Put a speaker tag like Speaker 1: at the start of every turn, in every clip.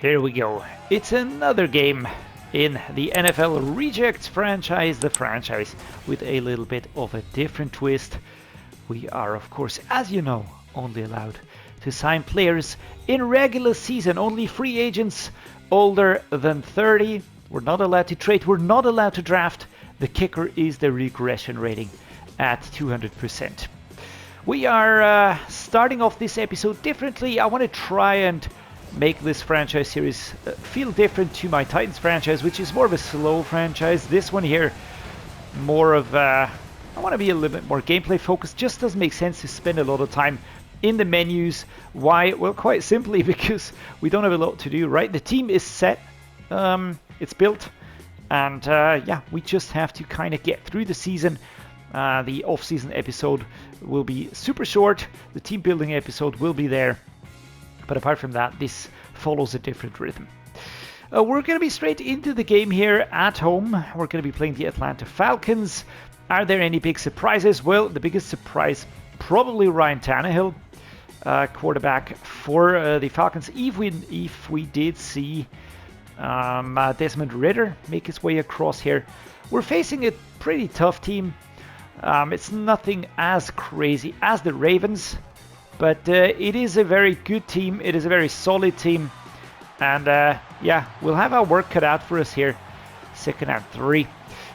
Speaker 1: Here we go. It's another game in the NFL Rejects franchise, the franchise with a little bit of a different twist. We are, of course, as you know, only allowed to sign players in regular season. Only free agents older than 30. We're not allowed to trade. We're not allowed to draft. The kicker is the regression rating at 200%. We are starting off this episode differently. I want to try and make this franchise series feel different to my Titans franchise, which is more of a slow franchise. This one here, more of I want to be a little bit more gameplay focused. Just doesn't make sense to spend a lot of time in the menus. Why? Well, quite simply because we don't have a lot to do, right? The team is set, it's built, and yeah, we just have to kind of get through the season. The off-season episode will be super short. The team building episode will be there. But apart from that, this follows a different rhythm. We're going to be straight into the game here at home. We're going to be playing the Atlanta Falcons. Are there any big surprises? Well, the biggest surprise, probably Ryan Tannehill, quarterback for the Falcons. If we did see Desmond Ridder make his way across here. We're facing a pretty tough team. It's nothing as crazy as the Ravens, but it is a very good team. It is a very solid team. And yeah, we'll have our work cut out for us here. Second and 3.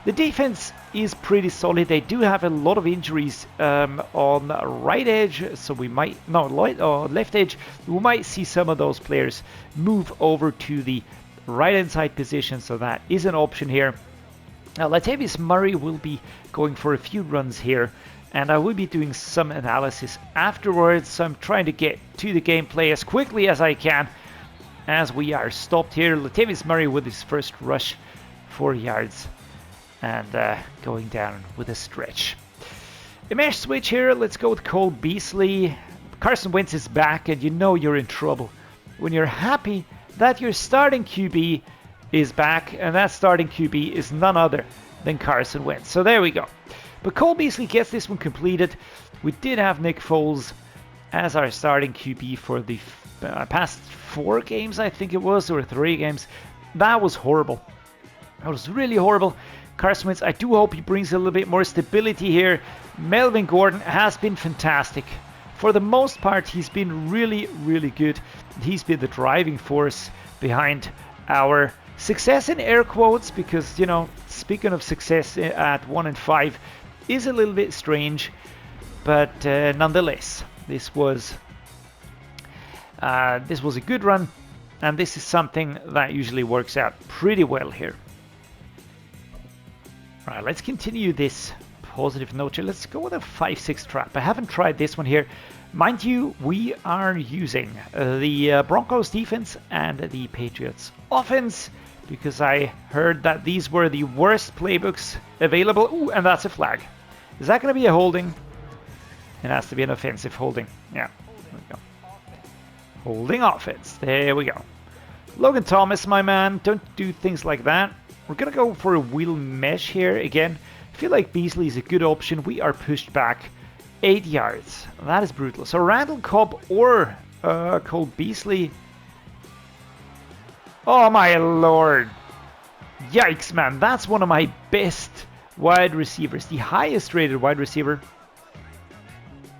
Speaker 1: The defense is pretty solid. They do have a lot of injuries on right edge, so we might, no, left edge. We might see some of those players move over to the right hand side position, so that is an option here. Now, Latavius Murray will be going for a few runs here, and I will be doing some analysis afterwards. So I'm trying to get to the gameplay as quickly as I can as we are stopped here. Latavius Murray with his first rush, 4 yards, and going down with a stretch. A mesh switch here. Let's go with Cole Beasley. Carson Wentz is back, and you know you're in trouble when you're happy that your starting QB is back, and that starting QB is none other than Carson Wentz. So there we go. But Cole Beasley gets this one completed. We did have Nick Foles as our starting QB for the past 4 games, I think it was, or 3 games. That was horrible. That was really horrible. Carson Wentz, I do hope he brings a little bit more stability here. Melvin Gordon has been fantastic. For the most part, he's been really, really good. He's been the driving force behind our success in air quotes, because, you know, speaking of success at 1-5 is a little bit strange, but nonetheless, this was a good run, and this is something that usually works out pretty well here. All right, let's continue this positive note here. Let's go with a 5-6 trap. I haven't tried this one here. Mind you, we are using the Broncos defense and the Patriots offense, because I heard that these were the worst playbooks available. Ooh, and that's a flag. Is that going to be a holding? It has to be an offensive holding. Yeah, there we go. Holding offense. There we go. Logan Thomas, my man, don't do things like that. We're going to go for a wheel mesh here again. I feel like Beasley is a good option. We are pushed back 8 yards. That is brutal. So Randall Cobb or Cole Beasley. Oh my lord. Yikes, man. That's one of my best wide receivers. The highest rated wide receiver.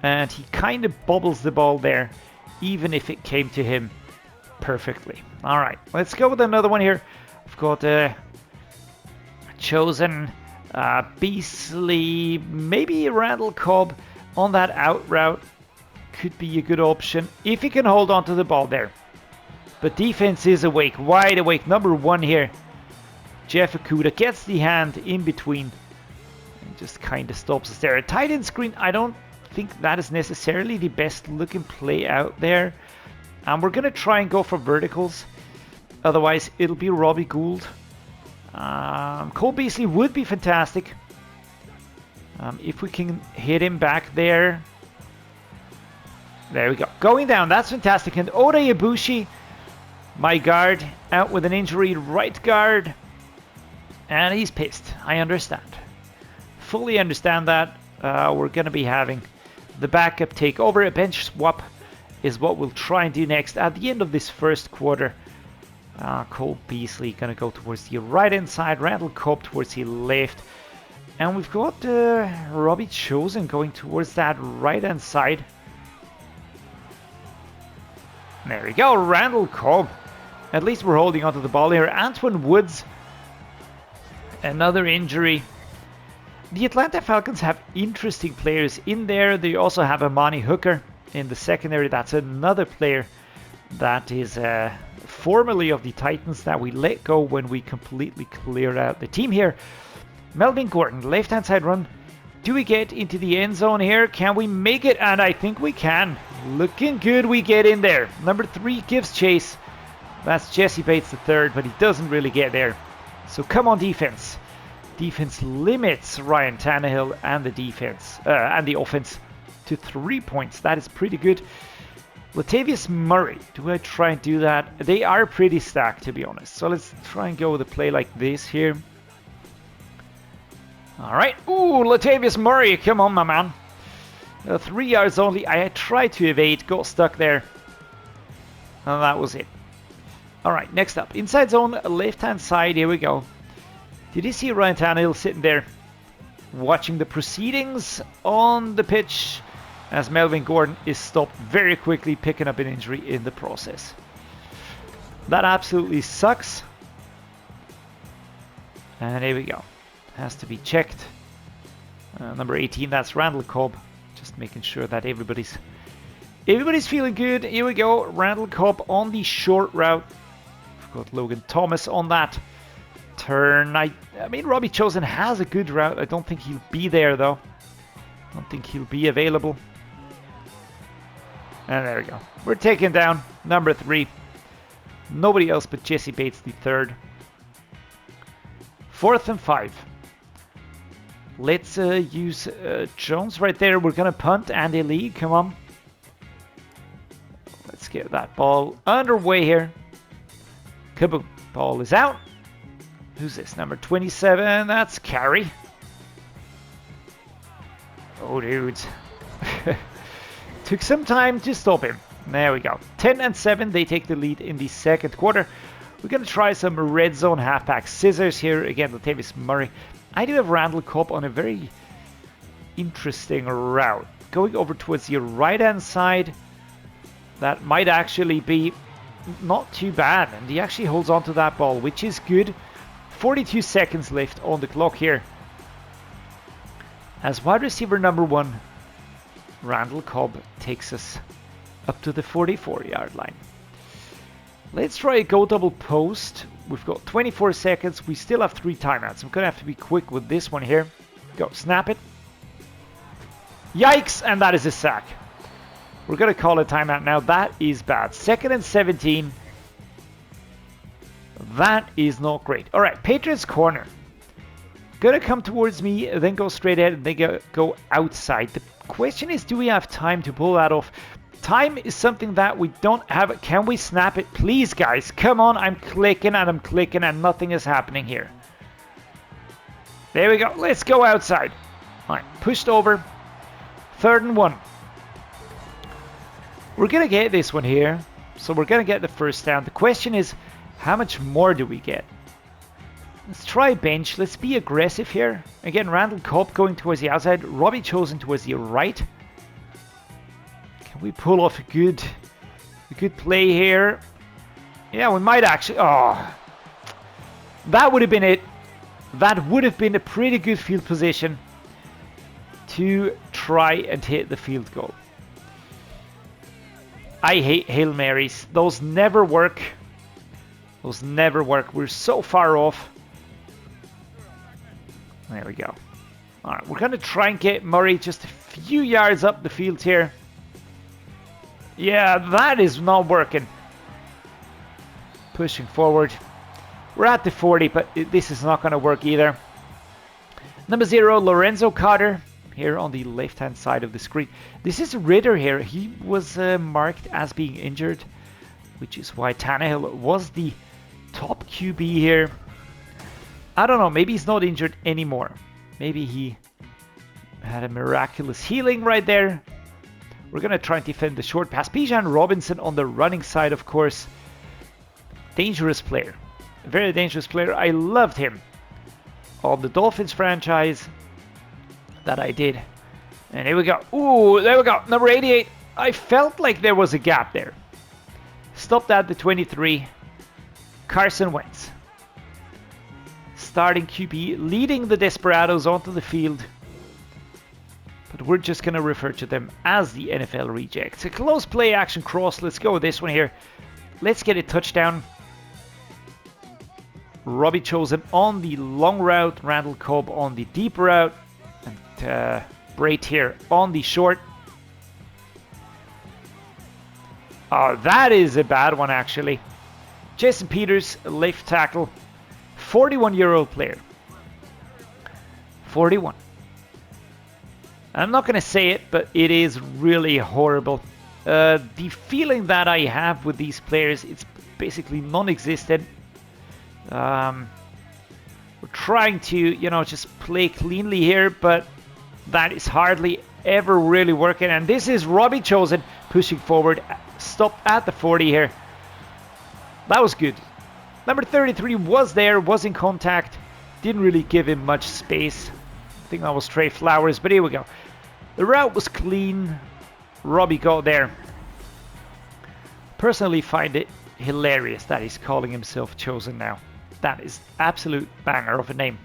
Speaker 1: And he kind of bobbles the ball there, even if it came to him perfectly. All right, let's go with another one here. I've got chosen Beasley, maybe Randall Cobb on that out route. Could be a good option if he can hold on to the ball there. But defense is awake, wide awake. Number 1 here, Jeff Okudah, gets the hand in between and just kind of stops us there. A tight end screen, I don't think that is necessarily the best looking play out there. And we're going to try and go for verticals. Otherwise, it'll be Robbie Gould. Cole Beasley would be fantastic. If we can hit him back there. There we go. Going down, that's fantastic. And Oda Ibushi, my guard, out with an injury, right guard. And he's pissed. I understand. Fully understand that. We're going to be having the backup take over. A bench swap is what we'll try and do next at the end of this first quarter. Cole Beasley going to go towards the right hand side. Randall Cobb towards the left. And we've got Robbie Chosen going towards that right hand side. There we go, Randall Cobb. At least we're holding onto the ball here. Antoine Woods, another injury. The Atlanta Falcons have interesting players in there. They also have Amani Hooker in the secondary. That's another player that is formerly of the Titans that we let go when we completely cleared out the team here. Melvin Gordon, left-hand side run. Do we get into the end zone here? Can we make it? And I think we can. Looking good, we get in there. Number 3 gives chase. That's Jesse Bates the third, but he doesn't really get there. So come on, defense. Defense limits Ryan Tannehill and the defense and the offense to 3 points. That is pretty good. Latavius Murray. Do I try and do that? They are pretty stacked, to be honest. So let's try and go with a play like this here. All right. Ooh, Latavius Murray. Come on, my man. 3 yards only. I tried to evade, got stuck there. And that was it. All right, next up. Inside zone, left-hand side. Here we go. Did you see Ryan Tannehill sitting there watching the proceedings on the pitch as Melvin Gordon is stopped very quickly, picking up an injury in the process? That absolutely sucks. And here we go. Has to be checked. Number 18, that's Randall Cobb. Just making sure that everybody's feeling good. Here we go. Randall Cobb on the short route. We've got Logan Thomas on that turn. I mean, Robbie Chosen has a good route. I don't think he'll be there, though. I don't think he'll be available. And there we go. We're taking down number 3. Nobody else but Jesse Bates the third. 4th and 5. Let's use Jones right there. We're going to punt. Andy Lee, come on. Let's get that ball underway here. Kaboom. Ball is out. Who's this? Number 27. That's Carey. Oh, dudes. Took some time to stop him. There we go. 10 and 7. They take the lead in the second quarter. We're going to try some red zone halfback scissors here. Again, Latavius Murray. I do have Randall Cobb on a very interesting route. Going over towards the right-hand side. That might actually be not too bad. And he actually holds on to that ball, which is good. 42 seconds left on the clock here. As wide receiver number 1, Randall Cobb takes us up to the 44-yard line. Let's try a go double post. We've got 24 seconds. We still have 3 timeouts. I'm going to have to be quick with this one here. Go, snap it. Yikes, and that is a sack. We're going to call a timeout now. That is bad. 2nd and 17. That is not great. All right, Patriots corner. Going to come towards me, then go straight ahead, and then go outside. The question is, do we have time to pull that off? Time is something that we don't have. Can we snap it? Please, guys. Come on. I'm clicking and nothing is happening here. There we go. Let's go outside. All right. Pushed over. 3rd and 1. We're going to get this one here. So we're going to get the first down. The question is, how much more do we get? Let's try bench. Let's be aggressive here. Again, Randall Cobb going towards the outside. Robbie Chosen towards the right. Can we pull off a good play here? Yeah, we might actually. Oh, that would have been it. That would have been a pretty good field position to try and hit the field goal. I hate Hail Marys. Those never work. Those never work. We're so far off. There we go. All right, we're going to try and get Murray just a few yards up the field here. Yeah, that is not working. Pushing forward. We're at the 40, but this is not going to work either. Number 0, Lorenzo Carter, here on the left-hand side of the screen. This is Ridder here. He was marked as being injured, which is why Tannehill was the top QB here. I don't know, maybe he's not injured anymore. Maybe he had a miraculous healing right there. We're going to try and defend the short pass. Bijan Robinson on the running side, of course. dangerous player. A very dangerous player. I loved him on the Dolphins franchise that I did. And here we go. Ooh, there we go. Number 88. I felt like there was a gap there. Stopped at the 23. Carson Wentz. Starting QB, leading the Desperados onto the field. But we're just going to refer to them as the NFL rejects. A close play action cross. Let's go with this one here. Let's get a touchdown. Robbie Chosen on the long route. Randall Cobb on the deep route. And Brait here on the short. Oh, that is a bad one, actually. Jason Peters, left tackle. 41-year-old player. 41. I'm not going to say it, but it is really horrible. The feeling that I have with these players, it's basically non-existent. We're trying to, you know, just play cleanly here, but that is hardly ever really working. And this is Robbie Chosen pushing forward. Stopped at the 40 here. That was good. Number 33 was there, was in contact. Didn't really give him much space. I think that was Trey Flowers, but here we go. The route was clean. Robbie got there. Personally find it hilarious that he's calling himself Chosen now. That is absolute banger of a name.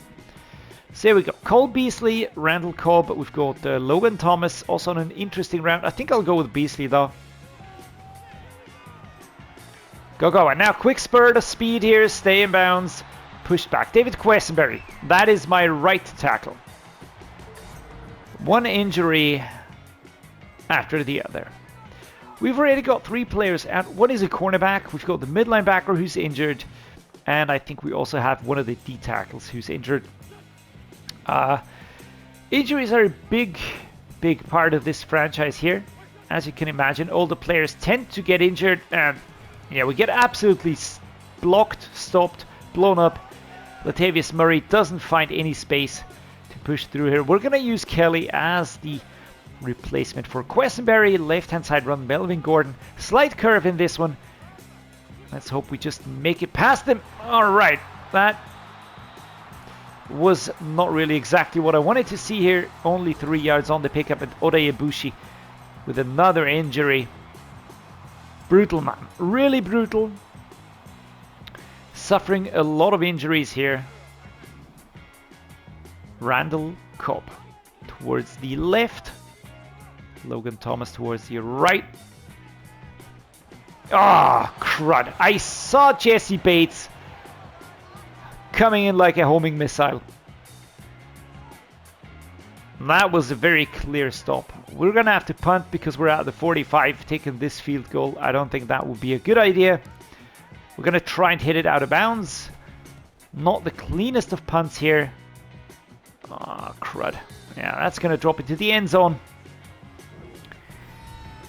Speaker 1: So here we go. Cole Beasley, Randall Cobb. We've got Logan Thomas, also on an interesting round. I think I'll go with Beasley though. Go. And now quick spurt of speed here. Stay in bounds. Pushed back. David Questenberry. That is my right tackle. One injury after the other. We've already got 3 players out. One is a cornerback. We've got the mid linebacker who's injured. And I think we also have one of the D tackles who's injured. Injuries are a big part of this franchise here. As you can imagine, all the players tend to get injured. And yeah, we get absolutely blocked, stopped, blown up. Latavius Murray doesn't find any space to push through here. We're going to use Kelly as the replacement for Questenberry. Left-hand side run, Melvin Gordon. Slight curve in this one. Let's hope we just make it past them. All right, that was not really exactly what I wanted to see here. Only 3 yards on the pickup, and Oday Ibushi with another injury. Brutal, man. Really brutal. Suffering a lot of injuries here. Randall Cobb towards the left. Logan Thomas towards the right. Ah, crud. I saw Jesse Bates coming in like a homing missile. That was a very clear stop. We're going to have to punt because we're at the 45 taking this field goal. I don't think that would be a good idea. We're going to try and hit it out of bounds. Not the cleanest of punts here. Ah, crud. Yeah, that's going to drop into the end zone.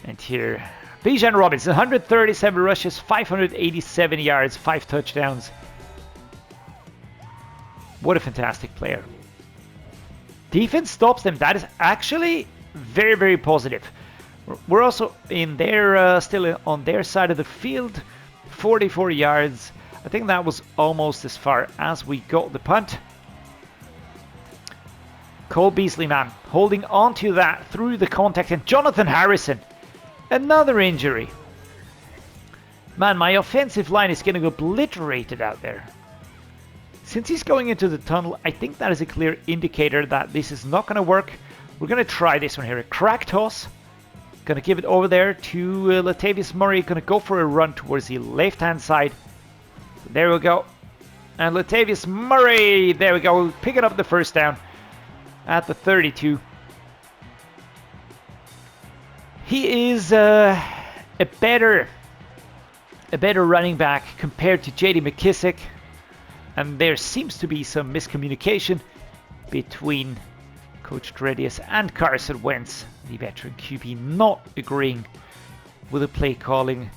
Speaker 1: And here, Bijan Robinson, 137 rushes, 587 yards, 5 touchdowns. What a fantastic player. Defense stops them. That is actually very, very positive. We're also in there, still on their side of the field. 44 yards. I think that was almost as far as we got the punt. Cole Beasley, man, holding on to that through the contact. And Jonathan Harrison, another injury. Man, my offensive line is getting obliterated out there. Since he's going into the tunnel, I think that is a clear indicator that this is not going to work. We're going to try this one here. A crack toss. Going to give it over there to Latavius Murray. Going to go for a run towards the left-hand side. There we go. And Latavius Murray, there we go. Picking up the first down at the 32. He is a better running back compared to J.D. McKissick. And there seems to be some miscommunication between Coach Dreddeus and Carson Wentz, the veteran QB, not agreeing with the play calling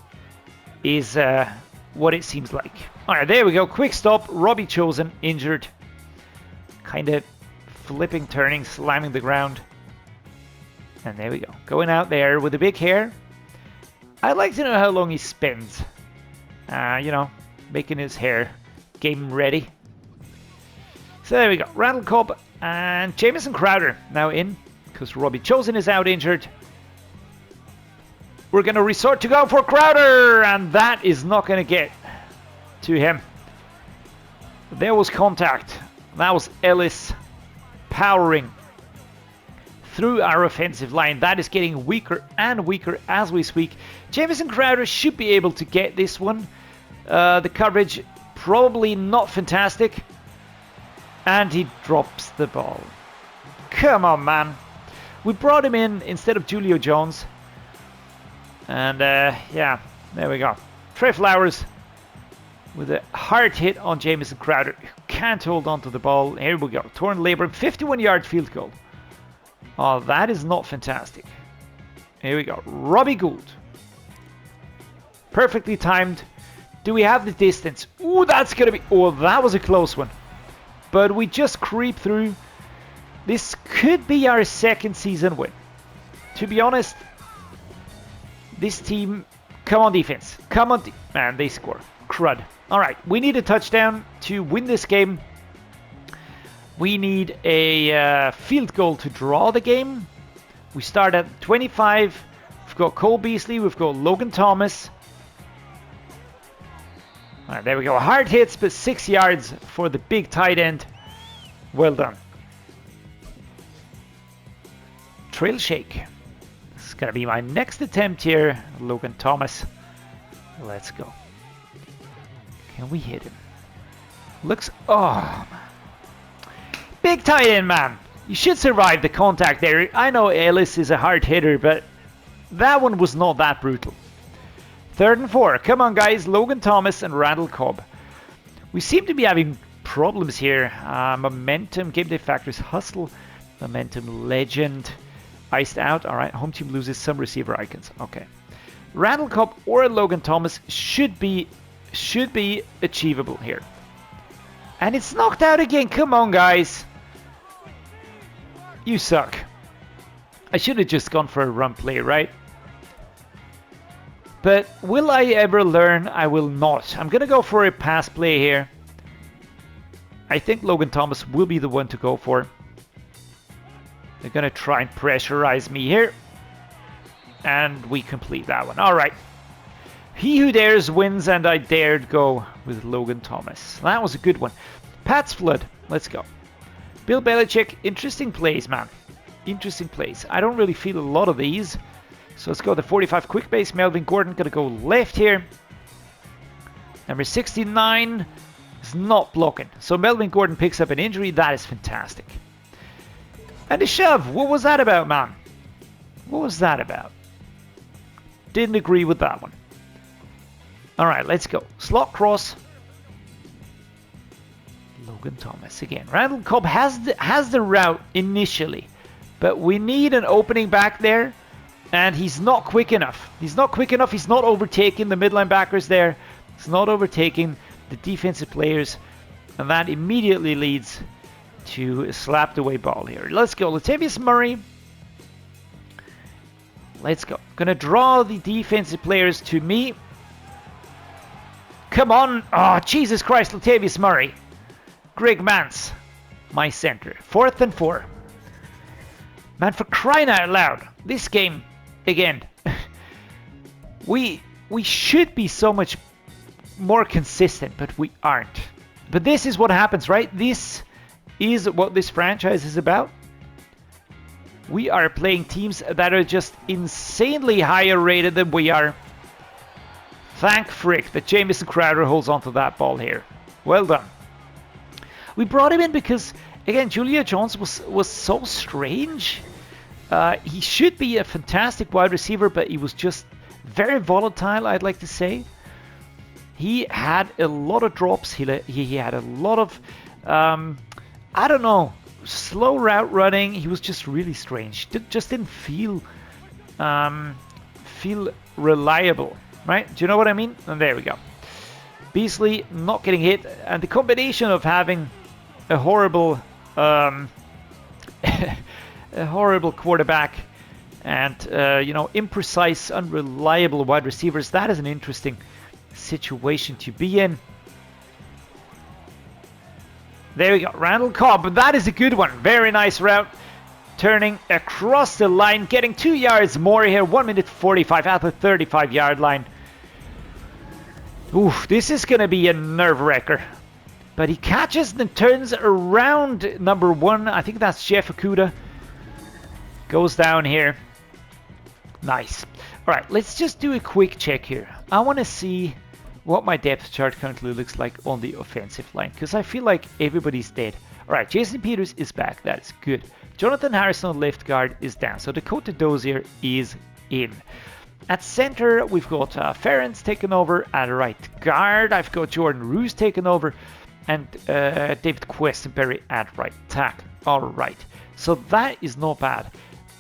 Speaker 1: is what it seems like. All right, there we go. Quick stop. Robbie Chosen injured. Kind of flipping, turning, slamming the ground. And there we go. Going out there with the big hair. I'd like to know how long he spends. You know, making his hair game ready. So there we go. Randall Cobb and Jamison Crowder now in, because Robbie Chosen is out injured. We're going to resort to go for Crowder, and that is not going to get to him. There was contact. That was Ellis powering through our offensive line. That is getting weaker and weaker as we speak. Jamison Crowder should be able to get this one. The coverage probably not fantastic. And he drops the ball. Come on, man. We brought him in instead of Julio Jones. And yeah, there we go. Trey Flowers with a hard hit on Jamison Crowder. Can't hold on to the ball. Here we go. Torn labrum, 51-yard field goal. Oh, that is not fantastic. Here we go. Robbie Gould. Perfectly timed. Do we have the distance? Ooh, that's going to be... Oh, that was a close one. But we just creep through. This could be our second season win. To be honest, this team... Come on, defense. Come on. Man, they score. Crud. All right, we need a touchdown to win this game. We need a field goal to draw the game. We start at 25. We've got Cole Beasley. We've got Logan Thomas. All right, there we go. Hard hits, but 6 yards for the big tight end. Well done. Trail shake. This is going to be my next attempt here. Logan Thomas. Let's go. Can we hit him? Looks... Oh, man. Big tight end, man. You should survive the contact there. I know Ellis is a hard hitter, but that one was not that brutal. 3rd and 4. Come on, guys. Logan Thomas and Randall Cobb. We seem to be having problems here. Momentum, game day factors, hustle, momentum, legend, iced out. All right, home team loses some receiver icons. Okay. Randall Cobb or Logan Thomas should be achievable here. And it's knocked out again. Come on, guys. You suck. I should have just gone for a run play, right? But will I ever learn? I will not. I'm going to go for a pass play here. I think Logan Thomas will be the one to go for. They're going to try and pressurize me here. And we complete that one. All right. He who dares wins, and I dared go with Logan Thomas. That was a good one. Pat's Flood. Let's go. Bill Belichick. Interesting plays, man. Interesting plays. I don't really feel a lot of these. So let's go the 45 quick base. Melvin Gordon going to go left here. Number 69 is not blocking. So Melvin Gordon picks up an injury. That is fantastic. And a shove. What was that about, man? What was that about? Didn't agree with that one. All right, let's go. Slot cross. Logan Thomas again. Randall Cobb has the route initially, but we need an opening back there, and he's not quick enough. He's not quick enough. He's not overtaking the mid linebackers there. He's not overtaking the defensive players, and that immediately leads to a slapped away ball here. Let's go. Latavius Murray. Let's go. Gonna draw the defensive players to me. Come on. Oh, Jesus Christ, Latavius Murray. Greg Mance, my center. 4th and 4. Man, for crying out loud. This game, again, we should be so much more consistent, but we aren't. But this is what happens, right? This is what this franchise is about. We are playing teams that are just insanely higher rated than we are. Thank frick that Jamison Crowder holds onto that ball here. Well done. We brought him in because, again, Julio Jones was so strange. He should be a fantastic wide receiver, but he was just very volatile, I'd like to say. He had a lot of drops. He had a lot of, I don't know, slow route running. He was just really strange. Just didn't feel reliable, right? Do you know what I mean? And there we go. Beasley not getting hit, and the combination of having a horrible quarterback and imprecise, unreliable wide receivers, that is an interesting situation to be in. There we go, Randall Cobb. That is a good one. Very nice route. Turning across the line, getting 2 yards more here. 1 minute 45 at the 35-yard line. Oof, this is going to be a nerve-wrecker. But he catches and turns around number 1. I think that's Jeff Okuda. Goes down here. Nice. All right, let's just do a quick check here. I want to see what my depth chart currently looks like on the offensive line, because I feel like everybody's dead. All right, Jason Peters is back. That is good. Jonathan Harrison on left guard is down. So Dakota Dozier is in. At center, we've got Ferentz taken over. At right guard, I've got Jordan Roos taken over. And David Questenberry at right tackle. All right. So that is not bad.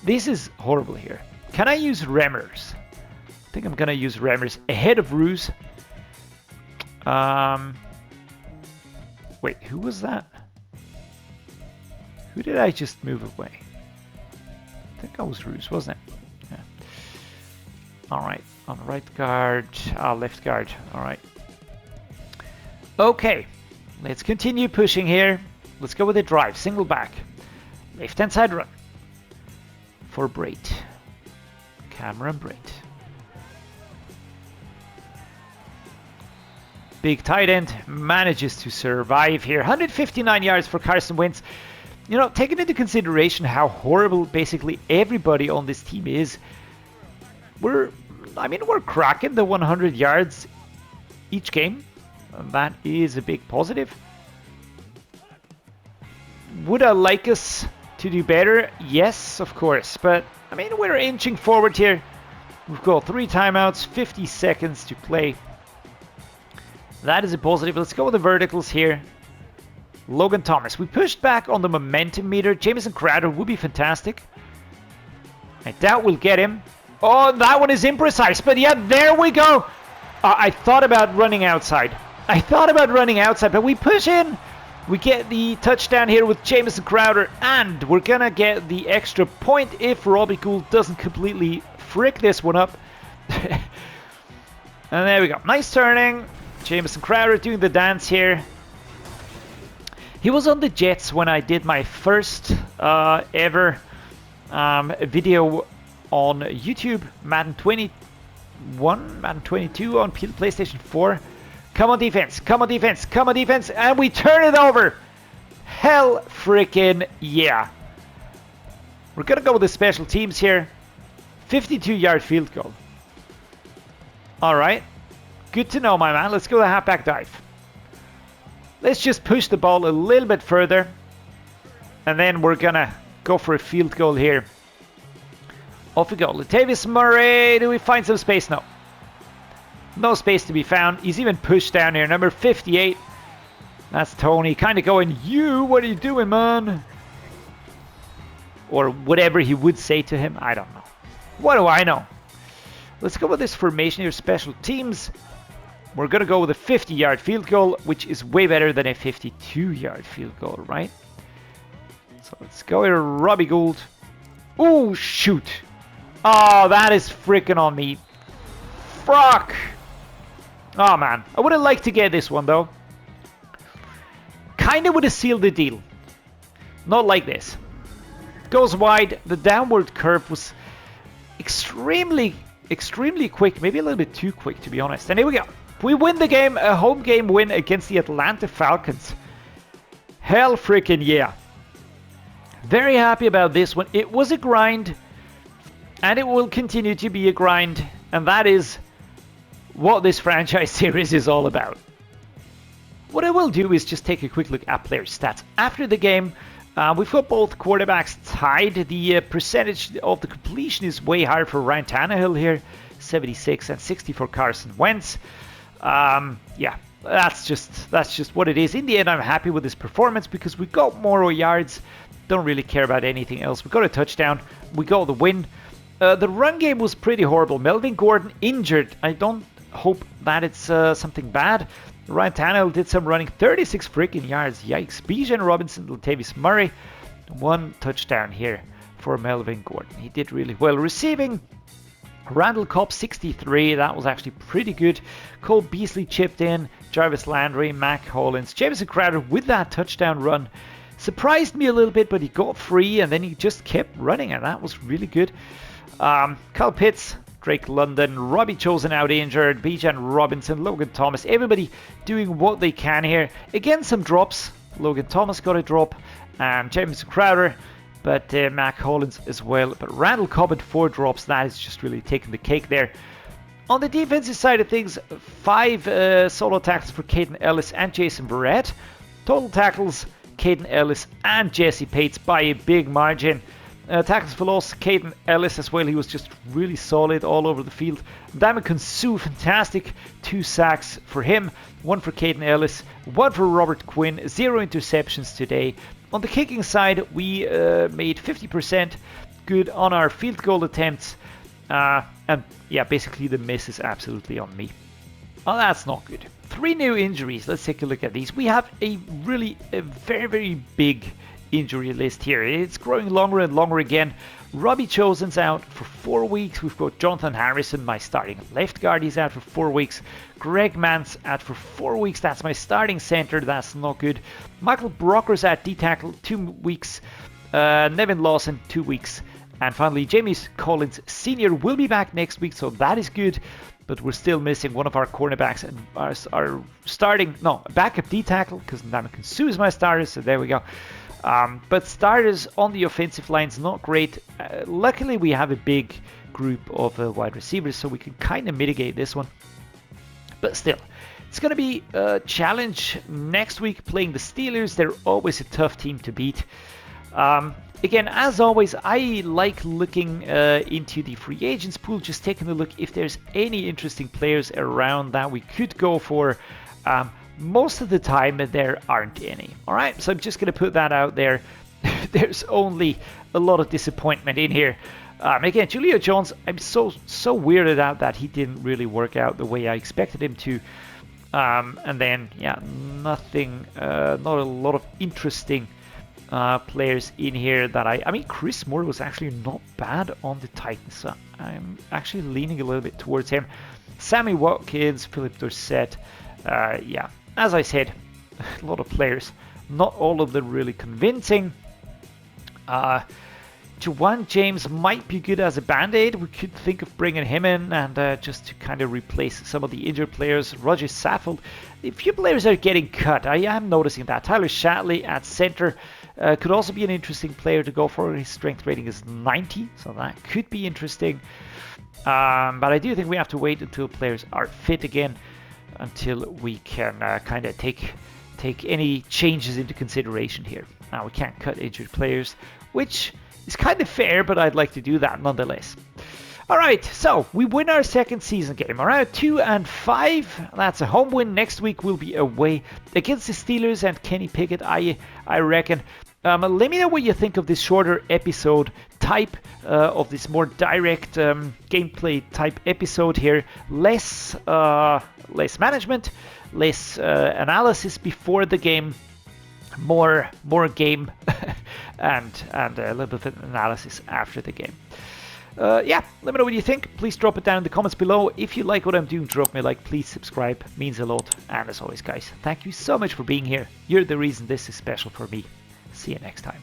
Speaker 1: This is horrible here. Can I use Remmers? I think I'm going to use Remmers ahead of Roos. Wait, who was that? Who did I just move away? I think I was Roos, wasn't it? Yeah. Alright, on the right guard, left guard, alright. Okay, let's continue pushing here. Let's go with a drive, single back. Left hand side run. For Brait. Cameron Brait. Big tight end manages to survive here. 159 yards for Carson Wentz. You know, taking into consideration how horrible basically everybody on this team is, we're cracking the 100 yards each game. And that is a big positive. Would I like us to do better? Yes, of course. But, I mean, we're inching forward here. We've got 3 timeouts, 50 seconds to play. That is a positive. Let's go with the verticals here. Logan Thomas. We pushed back on the momentum meter. Jamison Crowder would be fantastic. I doubt we'll get him. Oh, that one is imprecise. But yeah, there we go. I thought about running outside. But we push in. We get the touchdown here with Jamison Crowder. And we're going to get the extra point if Robbie Gould doesn't completely frick this one up. And there we go. Nice turning. Jamison Crowder doing the dance here. He was on the Jets when I did my first ever video on YouTube, Madden 21, Madden 22 on PlayStation 4. Come on defense, come on defense, come on defense, and we turn it over. Hell freaking yeah. We're gonna go with the special teams here. 52-yard field goal. All right. Good to know, my man. Let's go to the halfback dive. Let's just push the ball a little bit further. And then we're going to go for a field goal here. Off we go. Latavius Murray. Do we find some space? No. No space to be found. He's even pushed down here. Number 58. That's Tony. Kind of going, what are you doing, man? Or whatever he would say to him. I don't know. What do I know? Let's go with this formation here. Special teams. We're going to go with a 50-yard field goal, which is way better than a 52-yard field goal, right? So let's go here, Robbie Gould. Oh, shoot. Oh, that is freaking on me. Fuck. Oh, man. I would have liked to get this one, though. Kind of would have sealed the deal. Not like this. Goes wide. The downward curve was extremely quick. Maybe a little bit too quick, to be honest. And here we go. We win the game, a home game win against the Atlanta Falcons. Hell freaking yeah. Very happy about this one. It was a grind, and it will continue to be a grind, and that is what this franchise series is all about. What I will do is just take a quick look at player stats. After the game, we've got both quarterbacks tied. The percentage of the completion is way higher for Ryan Tannehill here, 76 and 60 for Carson Wentz. Yeah, that's just what it is. In the end, I'm happy with this performance because we got more yards. Don't really care about anything else. We got a touchdown. We got the win. The run game was pretty horrible. Melvin Gordon injured. I don't hope that it's something bad. Ryan Tannehill did some running. 36 freaking yards. Yikes. Bijan Robinson, Latavius Murray. 1 touchdown here for Melvin Gordon. He did really well. Receiving, Randall Cobb 63, that was actually pretty good. Cole Beasley chipped in, Jarvis Landry, Mac Hollins, Jamison Crowder with that touchdown run. Surprised me a little bit, but he got free and then he just kept running and that was really good. Kyle Pitts, Drake London, Robbie Chosen out injured, Bijan Robinson, Logan Thomas, everybody doing what they can here. Again, some drops. Logan Thomas got a drop and Jamison Crowder, but Mac Hollins as well. But Randall Cobb at 4 drops, that is just really taking the cake there. On the defensive side of things, 5 solo tackles for Caden Ellis and Jason Verrett. Total tackles, Caden Ellis and Jesse Pates by a big margin. Tackles for loss, Caden Ellis as well. He was just really solid all over the field. Ndamukong Suh, fantastic. 2 sacks for him. 1 for Caden Ellis. 1 for Robert Quinn. 0 interceptions today. On the kicking side, we made 50% good on our field goal attempts. And yeah, basically the miss is absolutely on me. Oh, that's not good. 3 new injuries. Let's take a look at these. We have a very, very big injury list here. It's growing longer and longer again. Robbie Chosen's out for 4 weeks. We've got Jonathan Harrison, my starting left guard. He's out for 4 weeks. Greg Mance out for 4 weeks. That's my starting center. That's not good. Michael Brocker's at D-tackle 2 weeks. Nevin Lawson 2 weeks. And finally, James Collins Sr. will be back next week, so that is good. But we're still missing one of our cornerbacks and our starting, no, backup D-tackle, because Ndamukong Suh is my starter, so there we go. But starters on the offensive line is not great. Luckily, we have a big group of wide receivers, so we can kind of mitigate this one. But still, it's going to be a challenge next week playing the Steelers. They're always a tough team to beat. Again, as always, I like looking into the free agents pool, just taking a look if there's any interesting players around that we could go for. Most of the time, there aren't any. All right, so I'm just going to put that out there. There's only a lot of disappointment in here. Again, Julio Jones, I'm so weirded out that he didn't really work out the way I expected him to. And then, yeah, nothing, not a lot of interesting players in here that I mean, Chris Moore was actually not bad on the Titans. So I'm actually leaning a little bit towards him. Sammy Watkins, Philip Dorsett, yeah, as I said, a lot of players, not all of them really convincing. Juwan James might be good as a band-aid. We could think of bringing him in and just to kind of replace some of the injured players. Roger Saffold, a few players are getting cut. I am noticing that. Tyler Shatley at center could also be an interesting player to go for. His strength rating is 90, so that could be interesting. But I do think we have to wait until players are fit again, until we can kind of take any changes into consideration here. Now, we can't cut injured players, which is kind of fair, but I'd like to do that nonetheless. All right, so we win our second season game. All right, 2-5. That's a home win. Next week we'll be away against the Steelers and Kenny Pickett, I reckon. Let me know what you think of this shorter episode type, of this more direct gameplay type episode here. Less management, less analysis before the game, more game, and a little bit of analysis after the game. Yeah, let me know what you think. Please drop it down in the comments below. If you like what I'm doing, drop me a like. Please subscribe. Means a lot. And as always, guys, thank you so much for being here. You're the reason this is special for me. See you next time.